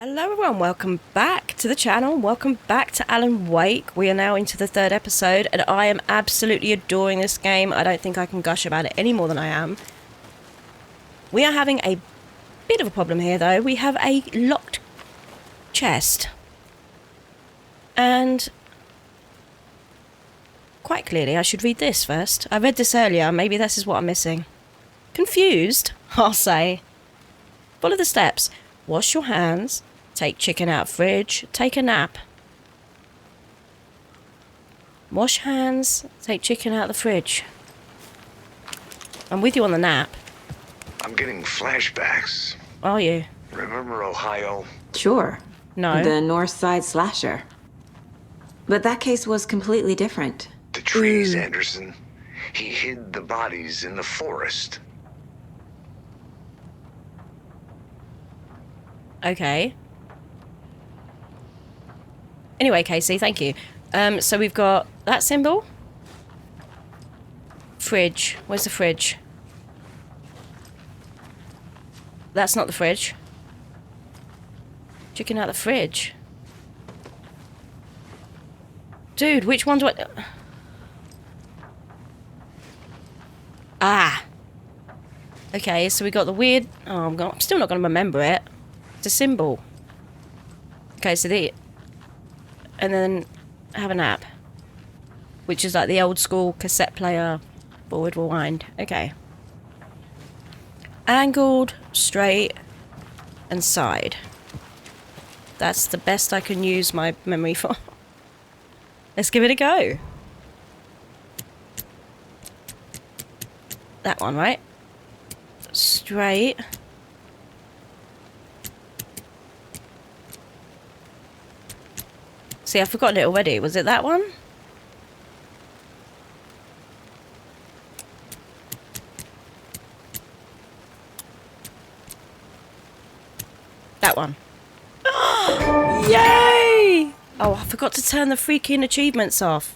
Hello everyone, welcome back to the channel, welcome back to Alan Wake. We are now into the third episode and I am absolutely adoring this game. I don't think I can gush about it any more than I am. We are having a bit of a problem here though. We have a locked chest. And quite clearly I should read this first. I read this earlier, maybe this is what I'm missing. Confused, I'll say. Follow the steps. Wash your hands. Take chicken out of fridge. Take a nap. Wash hands. Take chicken out of the fridge. I'm with you on the nap. I'm getting flashbacks. Are you? Remember Ohio? Sure. No. The North Side Slasher. But that case was completely different. The trees, Anderson. He hid the bodies in the forest. Okay. Anyway, Casey, thank you. So we've got that symbol. Fridge. Where's the fridge? That's not the fridge. Chicken out the fridge. Dude, which one do I... Ah! Okay, so we got the weird... Oh, I'm still not going to remember it. It's a symbol. Okay, so the... And then have a nap. Which is like the old school cassette player forward rewind. Okay. Angled, straight, and side. That's the best I can use my memory for. Let's give it a go. That one, right? Straight. See, I've forgotten it already. Was it that one? That one. Yay! Oh, I forgot to turn the freaking achievements off.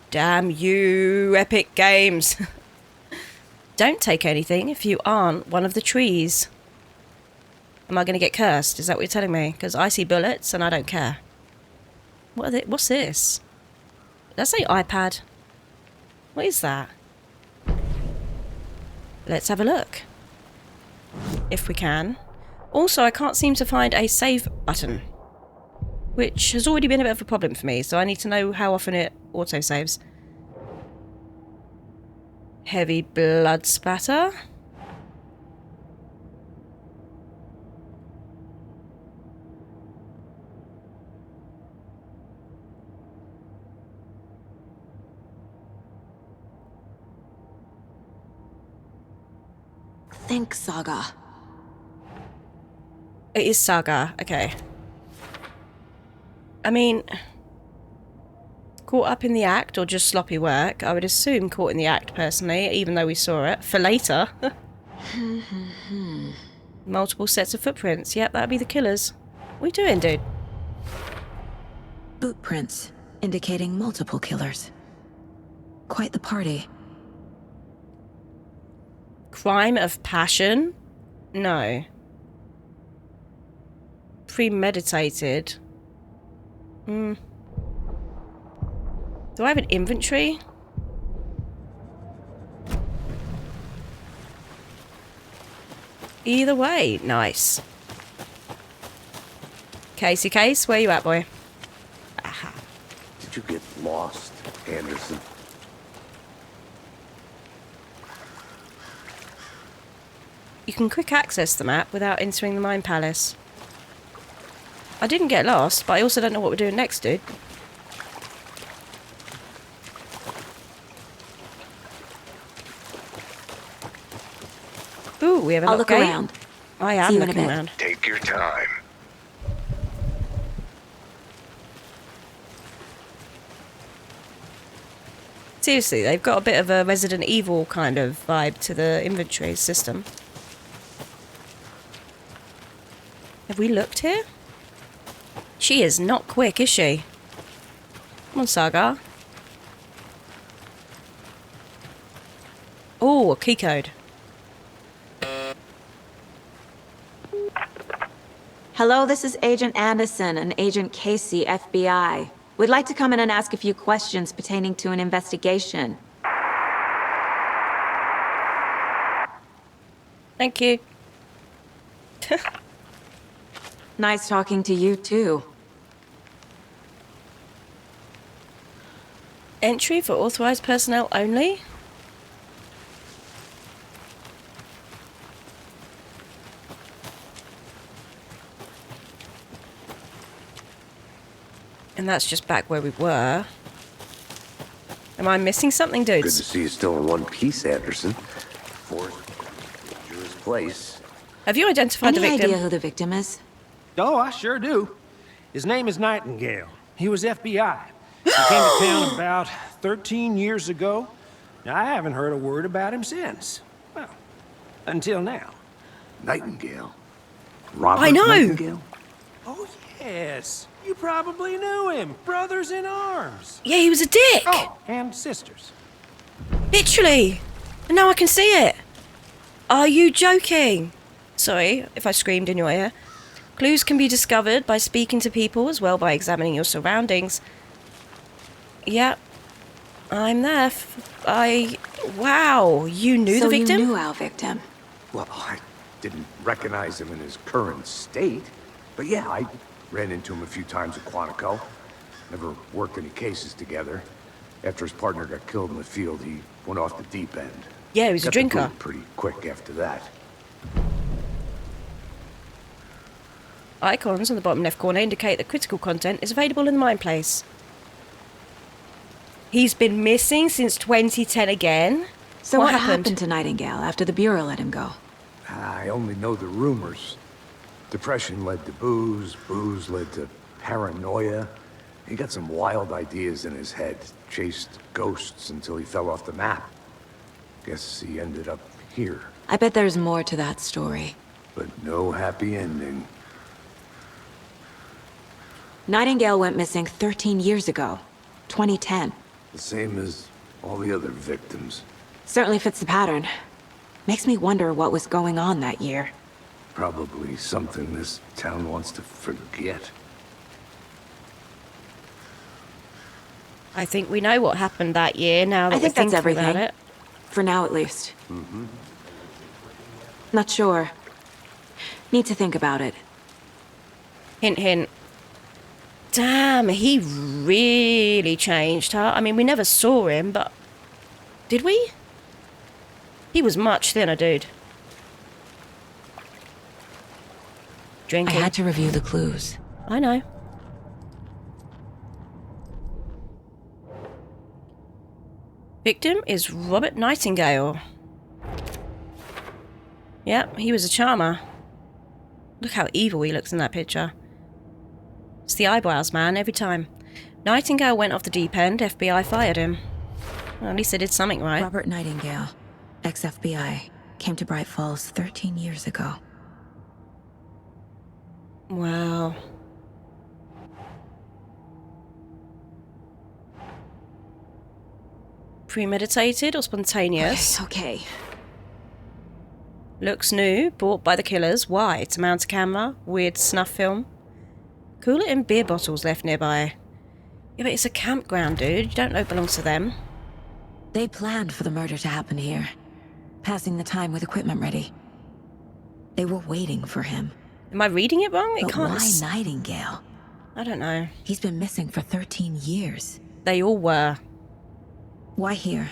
Damn you, Epic Games. Don't take anything if you aren't one of the trees. Am I going to get cursed? Is that what you're telling me? Because I see bullets and I don't care. What are they? What's this? That's an iPad. What is that? Let's have a look. If we can. Also, I can't seem to find a save button. Which has already been a bit of a problem for me, so I need to know how often it auto-saves. Heavy blood spatter. Think Saga. It is Saga, okay. I mean, caught up in the act or just sloppy work? I would assume caught in the act, personally, even though we saw it. For later. Multiple sets of footprints. Yep, that'd be the killers. What are you doing, dude? Boot prints, indicating multiple killers. Quite the party. Crime of passion? No. Premeditated. Do I have an inventory? Either way, nice. Casey Case, where you at, boy? Aha. Did you get lost, Anderson? You can quick access the map without entering the Mine Palace. I didn't get lost, but I also don't know what we're doing next, dude. Ooh, we have a I'll look gate. around. I am See you in a looking bit. around. Take your time. Seriously, they've got a bit of a Resident Evil kind of vibe to the inventory system. Have we looked here? She is not quick, is she? Come on, Saga. Oh, a key code. Hello, this is Agent Anderson and Agent Casey, FBI. We'd like to come in and ask a few questions pertaining to an investigation. Thank you. Nice talking to you, too. Entry for authorized personnel only? And that's just back where we were. Am I missing something, Good dudes? to see you still in one piece, Anderson. Fourth, dangerous place. Have you identified the Any victim? idea who the victim is? Oh, I sure do. His name is Nightingale. He was FBI. He came to town about 13 years ago. I haven't heard a word about him since. Well, until now. Nightingale. Robert I know! Nightingale? Oh, yes. You probably knew him. Brothers in arms. Yeah, he was a dick! Oh, and sisters. Literally! And now I can see it! Are you joking? Sorry if I screamed in your ear. Clues can be discovered by speaking to people as well by examining your surroundings. Yep. I'm there. Wow, you knew the victim? So you knew our victim? Well, I didn't recognize him in his current state. But yeah, I ran into him a few times at Quantico. Never worked any cases together. After his partner got killed in the field, he went off the deep end. Yeah, he was a Got the drinker. boot pretty quick after that. Icons on the bottom left corner indicate that critical content is available in the mine place. He's been missing since 2010 again? So what happened to Nightingale after the Bureau let him go? I only know the rumors. Depression led to booze, booze led to paranoia. He got some wild ideas in his head, chased ghosts until he fell off the map. Guess he ended up here, I bet there's more to that story. but no happy ending. Nightingale went missing 13 years ago, 2010. The same as all the other victims. Certainly fits the pattern. Makes me wonder what was going on that year. Probably something this town wants to forget. I think we know what happened that year now that I think we're that's thinking about everything. it. For now, at least. Not sure. Need to think about it. Hint, hint. Damn, he really changed, huh? I mean, we never saw him, but... Did we? He was much thinner, dude. I Drinking. had to review the clues. I know. Victim is Robert Nightingale. Yep, he was a charmer. Look how evil he looks in that picture. It's the eyebrows, man, every time. Nightingale went off the deep end, FBI fired him. Well, at least they did something right. Robert Nightingale, ex-FBI, came to Bright Falls 13 years ago. Wow. Premeditated or spontaneous? Okay. Looks new, bought by the killers. Why? To mount a camera? Weird snuff film? Cool it in beer bottles left nearby. Yeah, but it's a campground, dude. You don't know it belongs to them. They planned for the murder to happen here, passing the time with equipment ready. They were waiting for him. Am I reading it wrong? It But can't... why Nightingale? I don't know. He's been missing for 13 years. They all were. Why here?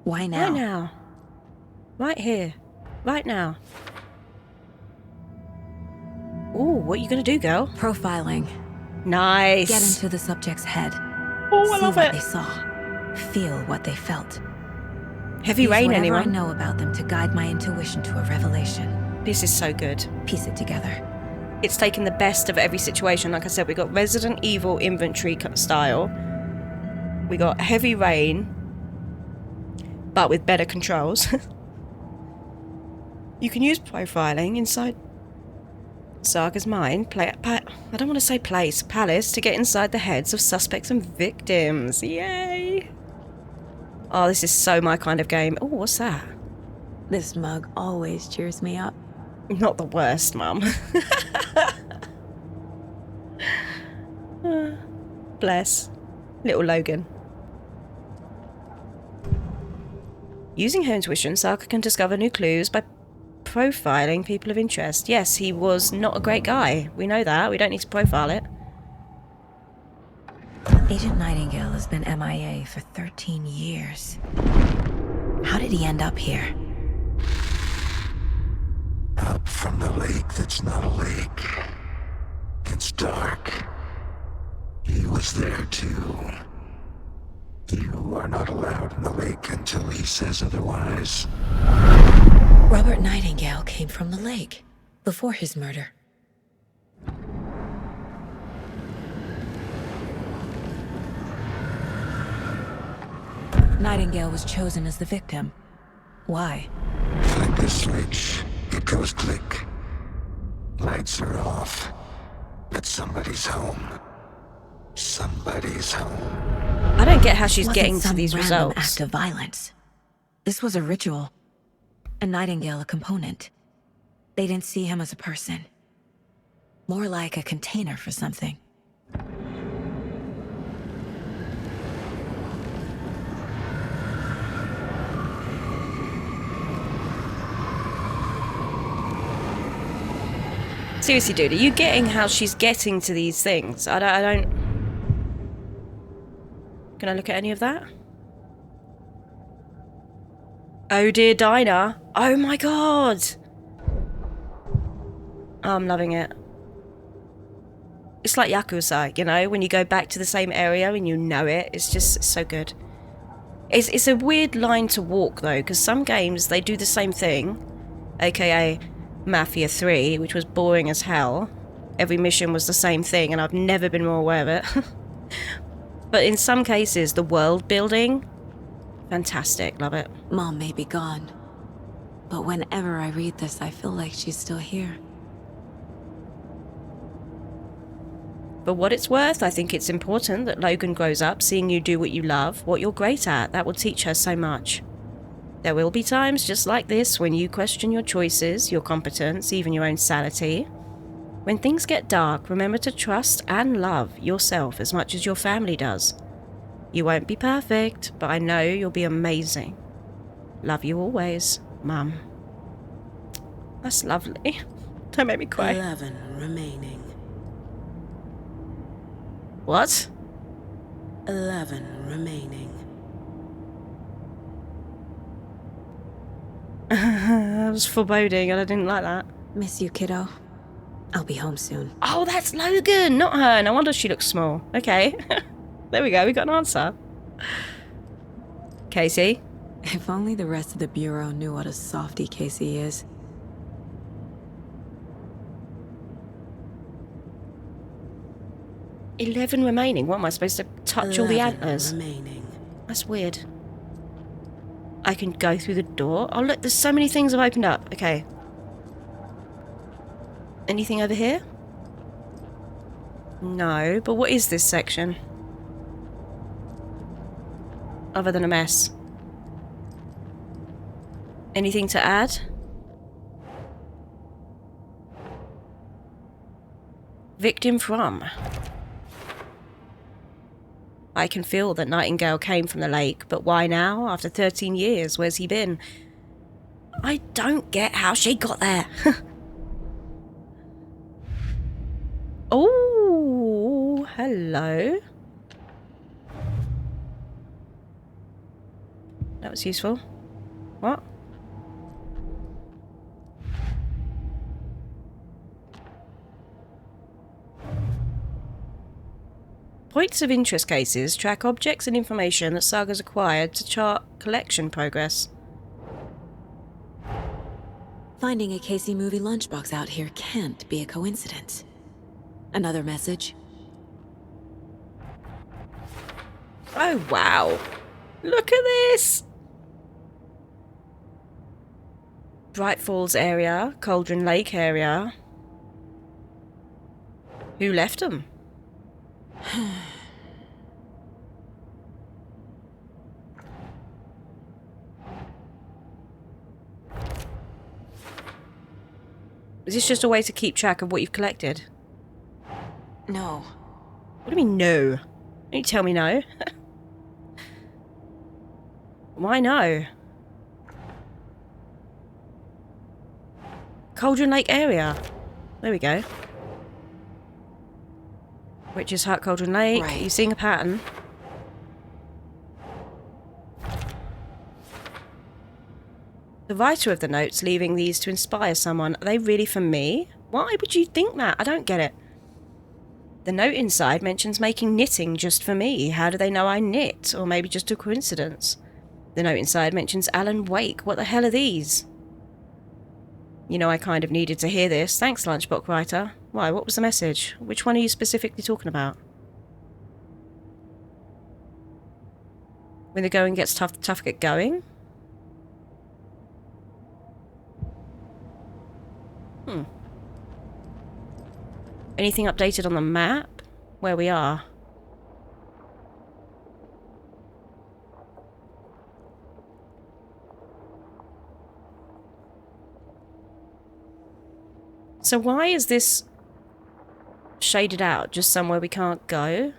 Why now? Right now. Right here. Right now. Ooh, what are you gonna do, girl? Profiling. Nice. Get into the subject's head. Oh, I See love what it. they saw. Feel what they felt. Heavy Use rain, whatever anyone? I know about them to guide my intuition to a revelation. This is so good. Piece it together. It's taken the best of every situation. Like I said, we got Resident Evil inventory style. We got heavy rain, but with better controls. You can use profiling inside Saga's mind. I don't want to say place, palace, to get inside the heads of suspects and victims. Yay! Oh, this is so my kind of game. Oh, what's that? This mug always cheers me up. Not the worst, Mum. Bless. Little Logan. Using her intuition, Saga can discover new clues by profiling people of interest. Yes, he was not a great guy. We know that. We don't need to profile it. Agent Nightingale has been MIA for 13 years. How did he end up here? Up from the lake that's not a lake. It's dark. He was there too. You are not allowed in the lake until he says otherwise. Robert Nightingale came from the lake before his murder. Nightingale was chosen as the victim. Why? Flip the switch. It goes click. Lights are off. But somebody's home. Somebody's home. I don't get how she's Wasn't getting to some these random results. act of violence. This was a ritual. And Nightingale a component. They didn't see him as a person. More like a container for something. Seriously, dude, are you getting how she's getting to these things? I don't... Can I look at any of that? Oh dear, Dinah. Oh my god. Oh, I'm loving it. It's like Yakuza, you know, when you go back to the same area and you know it. It's just so good. It's a weird line to walk, though, because some games, they do the same thing. AKA Mafia 3, which was boring as hell. Every mission was the same thing, and I've never been more aware of it. But in some cases, the world building, fantastic, love it. Mom may be gone. But whenever I read this, I feel like she's still here. For what it's worth, I think it's important that Logan grows up seeing you do what you love, what you're great at. That will teach her so much. There will be times just like this when you question your choices, your competence, even your own sanity. When things get dark, remember to trust and love yourself as much as your family does. You won't be perfect, but I know you'll be amazing. Love you always, Mum. That's lovely. Don't make me cry. 11 remaining. What? 11 remaining. I was foreboding and I didn't like that. Miss you, kiddo. I'll be home soon. Oh, that's Logan, not her. No wonder she looks small. Okay. There we go, we got an answer. Casey? If only the rest of the Bureau knew what a softie Casey is. $11 remaining. What am I supposed to touch all the 11 antlers? remaining. That's weird. I can go through the door. Oh look, there's so many things I've opened up. Okay. Anything over here? No, but what is this section? Other than a mess. Anything to add? Victim from. I can feel that Nightingale came from the lake, but why now? After 13 years, where's he been? I don't get how she got there. Oh, hello. That was useful. What? Points of interest cases track objects and information that Saga's acquired to chart collection progress. Finding a Casey movie lunchbox out here can't be a coincidence. Another message. Oh, wow. Look at this. Bright Falls area, Cauldron Lake area. Who left them? Is this just a way to keep track of what you've collected? No. What do you mean, no? Don't you tell me no. Why no? Cauldron Lake area. There we go. Witch's Hut, Cauldron Lake. Right. You seeing a pattern? The writer of the notes leaving these to inspire someone. Are they really for me? Why would you think that? I don't get it. The note inside mentions making knitting just for me. How do they know I knit? Or maybe just a coincidence. The note inside mentions Alan Wake. What the hell are these? You know, I kind of needed to hear this. Thanks, Lunchbox Writer. Why, what was the message? Which one are you specifically talking about? When the going gets tough, the tough get going? Anything updated on the map? Where we are? So why is this shaded out? Just somewhere we can't go?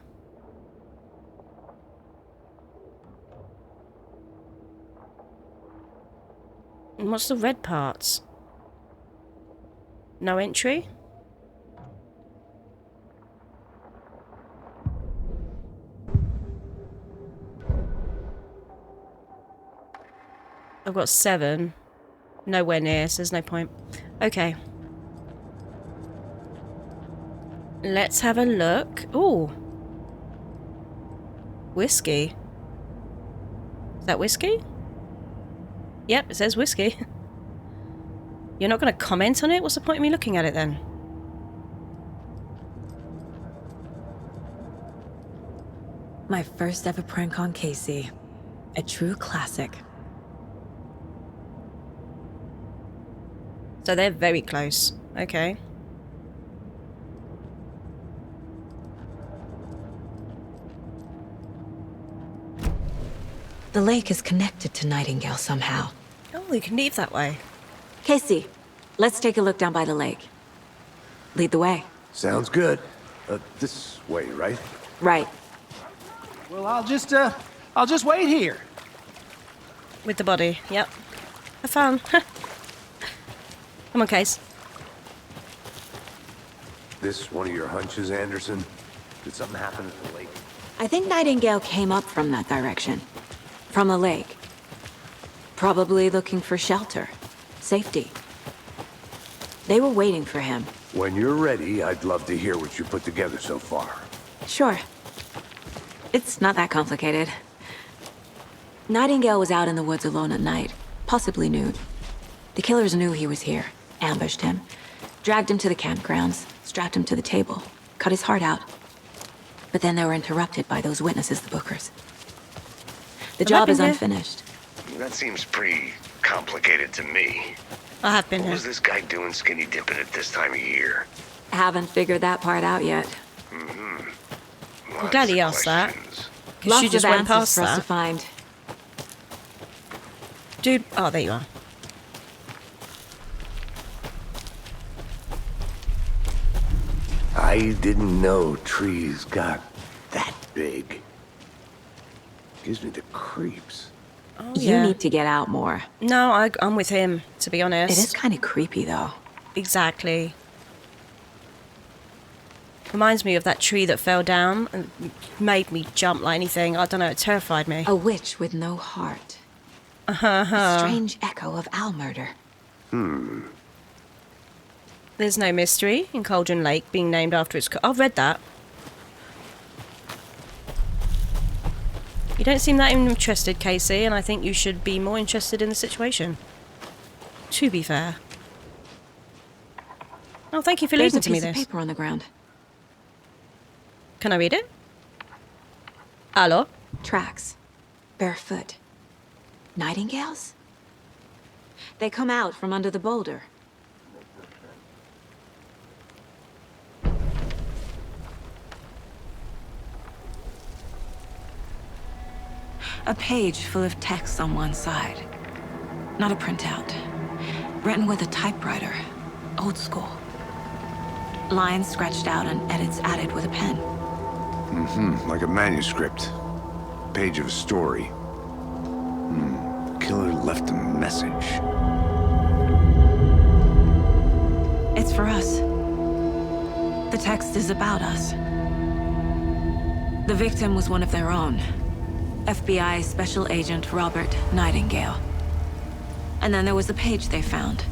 And what's the red parts? No entry? I've got 7. Nowhere near, so there's no point. Okay. Let's have a look. Ooh. Whiskey. Is that whiskey? Yep, it says whiskey. You're not going to comment on it? What's the point of me looking at it then? My first ever prank on Casey. A true classic. So they're very close. Okay. The lake is connected to Nightingale somehow. Oh, you can leave that way. Casey, let's take a look down by the lake. Lead the way. Sounds good. This way, right? Right. Well, I'll just wait here. With the body. Yep. Have fun. Come on, Case. This one of your hunches, Anderson? Did something happen at the lake? I think Nightingale came up from that direction. From the lake. Probably looking for shelter. Safety. They were waiting for him. When you're ready, I'd love to hear what you put together so far. Sure. It's not that complicated. Nightingale was out in the woods alone at night, possibly nude. The killers knew he was here, ambushed him, dragged him to the campgrounds, strapped him to the table, cut his heart out. But then they were interrupted by those witnesses, the Bookers. The job is unfinished. That seems pretty complicated to me. I have been What here. was this guy doing skinny dipping at this time of year? Haven't figured that part out yet. I'm glad he asked that. Questions. Because Lots she just of went answers past for us to that. find. Dude, oh, there you are. I didn't know trees got that big. Gives me the creeps. Oh, You yeah. need to get out more. No, I'm with him, to be honest. It is kind of creepy, though. Exactly. Reminds me of that tree that fell down and made me jump like anything. I don't know, it terrified me. A witch with no heart. A strange echo of owl murder. There's no mystery in Cauldron Lake being named after its... I've read that. You don't seem that interested, Casey, and I think you should be more interested in the situation. To be fair. Oh, thank you for There's leaving a to me piece of this. paper on the ground. Can I read it? Hello? Tracks. Barefoot. Nightingales? They come out from under the boulder. A page full of text on one side. Not a printout. Written with a typewriter. Old school. Lines scratched out and edits added with a pen. Like a manuscript. Page of a story. The killer left a message. It's for us. The text is about us. The victim was one of their own. FBI Special Agent Robert Nightingale. And then there was the page they found.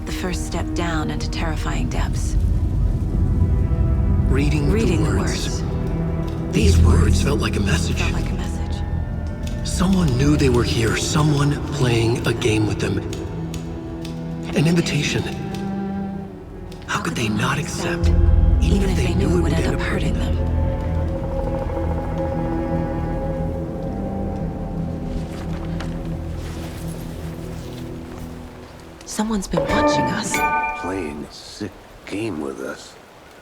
The first step down into terrifying depths. Reading the words. These words felt like a message. Felt like a message. Someone knew they were here, someone playing a game with them. An invitation. How could they not accept, even if they knew it would end up hurting them? Someone's been watching us. Playing a sick game with us.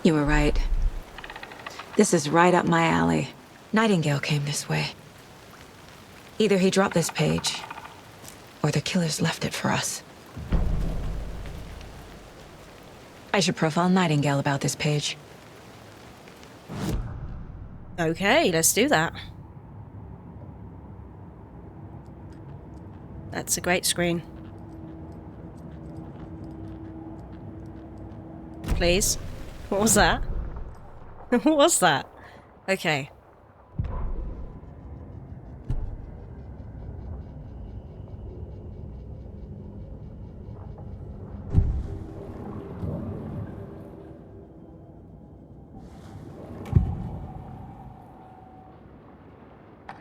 You were right. This is right up my alley. Nightingale came this way. Either he dropped this page, or the killers left it for us. I should profile Nightingale about this page. Okay, let's do that. That's a great screen. Please. What was that? What was that? Okay.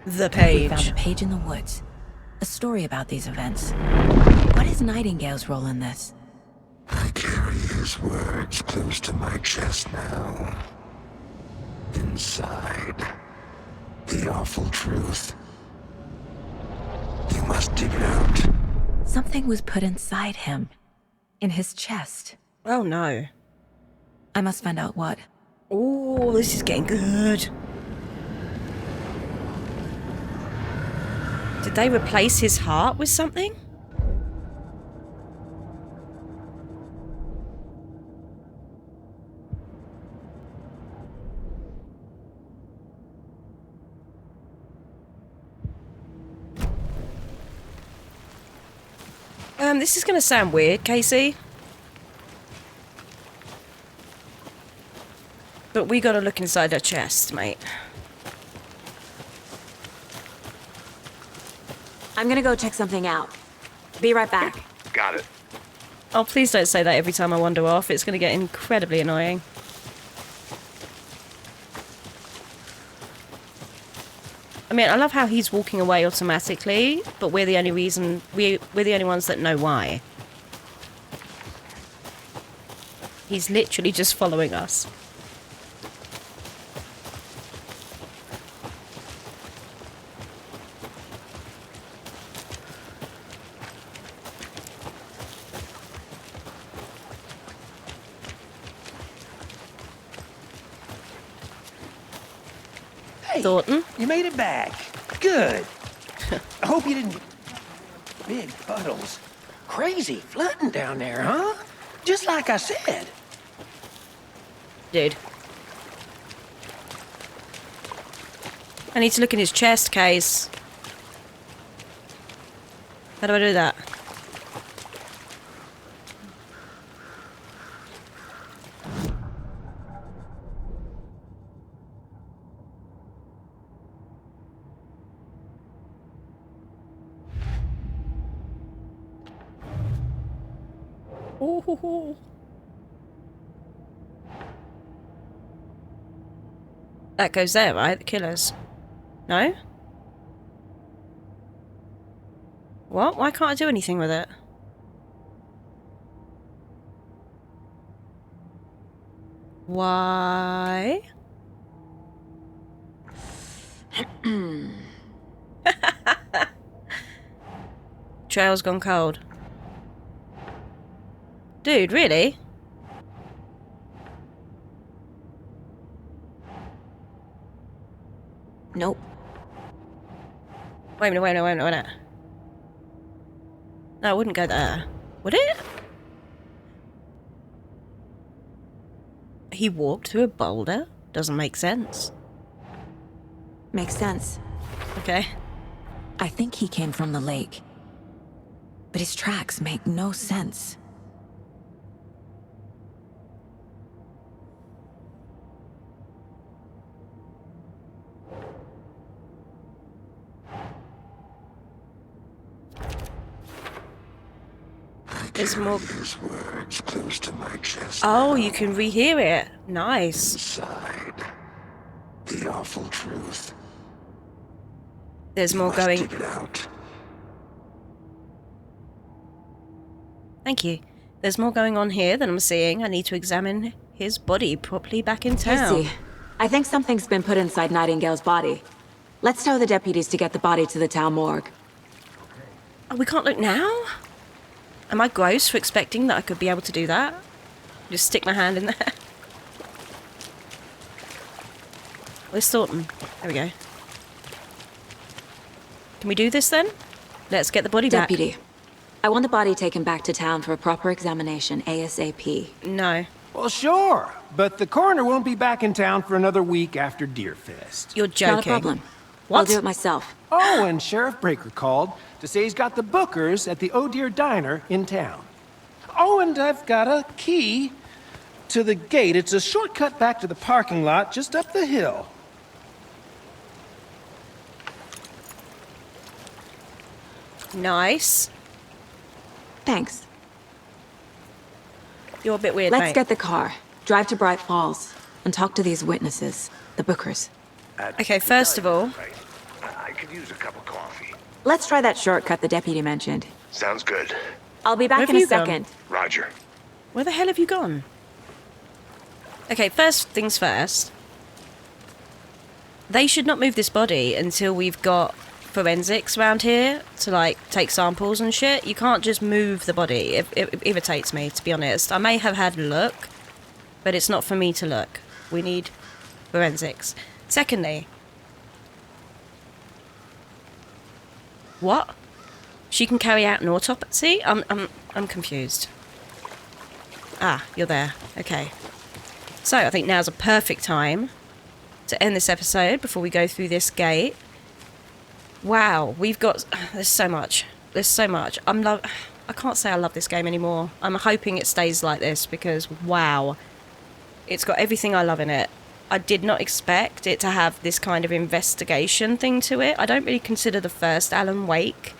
The page. We found a page in the woods. A story about these events. What is Nightingale's role in this? I carry his words close to my chest now. Inside, the awful truth. You must dig it out. Something was put inside him. In his chest. Oh no. I must find out what. Oh, this is getting good. Did they replace his heart with something? This is going to sound weird, Casey. But we got to look inside her chest, mate. I'm gonna go check something out. Be right back. Got it. Oh, please don't say that every time I wander off. It's going to get incredibly annoying. I mean, I love how he's walking away automatically, but we're the only reason... We're the only ones that know why. He's literally just following us. Hey, Thornton? you made it back. Good. I hope you didn't... Big puddles. Crazy flooding down there, huh? Just like I said. Dude. I need to look in his chest case. How do I do that? Ooh. That goes there, right? The killers. No? What? Why can't I do anything with it? Why? Trail's gone cold. Dude, really? Nope. Wait a minute. No, it wouldn't go there. Would it? He walked through a boulder? Doesn't make sense. Makes sense. Okay. I think he came from the lake. But his tracks make no sense. There's more. His words close to my chest. Oh, you can rehear it. Nice. Inside. The awful truth. There's more Must going. dig it out. Thank you. There's more going on here than I'm seeing. I need to examine his body properly back in town. Casey, I think something's been put inside Nightingale's body. Let's tell the deputies to get the body to the town morgue. Oh, we can't look now? Am I gross for expecting that I could be able to do that? Just stick my hand in there. Where's Thornton? There we go. Can we do this then? Let's get the body back. Deputy, I want the body taken back to town for a proper examination ASAP. No. Well, sure, but the coroner won't be back in town for another week after Deerfest. You're joking. Not a problem. What? I'll do it myself. Oh, and Sheriff Breaker called to say he's got the Bookers at the Oh Dear Diner in town. Oh, and I've got a key to the gate. It's a shortcut back to the parking lot just up the hill. Nice. Thanks. You're a bit weird, Let's mate. get the car, drive to Bright Falls, and talk to these witnesses, the Bookers. Okay, first of all, Right. I could use a cup of coffee. Let's try that shortcut the deputy mentioned. Sounds good. I'll be Where back have in a you gone? second. Roger. where the hell have you gone? Okay, first things first. They should not move this body until we've got forensics around here to, like, take samples and shit. You can't just move the body. It irritates me, to be honest. I may have had a look, but it's not for me to look. We need forensics. Secondly... What? She can carry out an autopsy? I'm confused. Ah, you're there. Okay. So, I think now's a perfect time to end this episode before we go through this gate. Wow, we've got... There's so much. There's so much. I can't say I love this game anymore. I'm hoping it stays like this because, wow. It's got everything I love in it. I did not expect it to have this kind of investigation thing to it. I don't really consider the first Alan Wake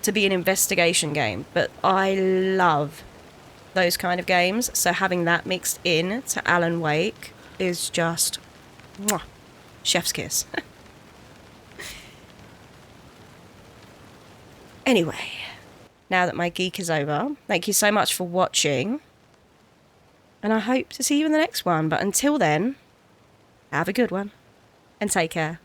to be an investigation game, but I love those kind of games. So having that mixed in to Alan Wake is just... Mwah, chef's kiss. Anyway, now that my geek is over, thank you so much for watching. And I hope to see you in the next one. But until then, have a good one. And take care.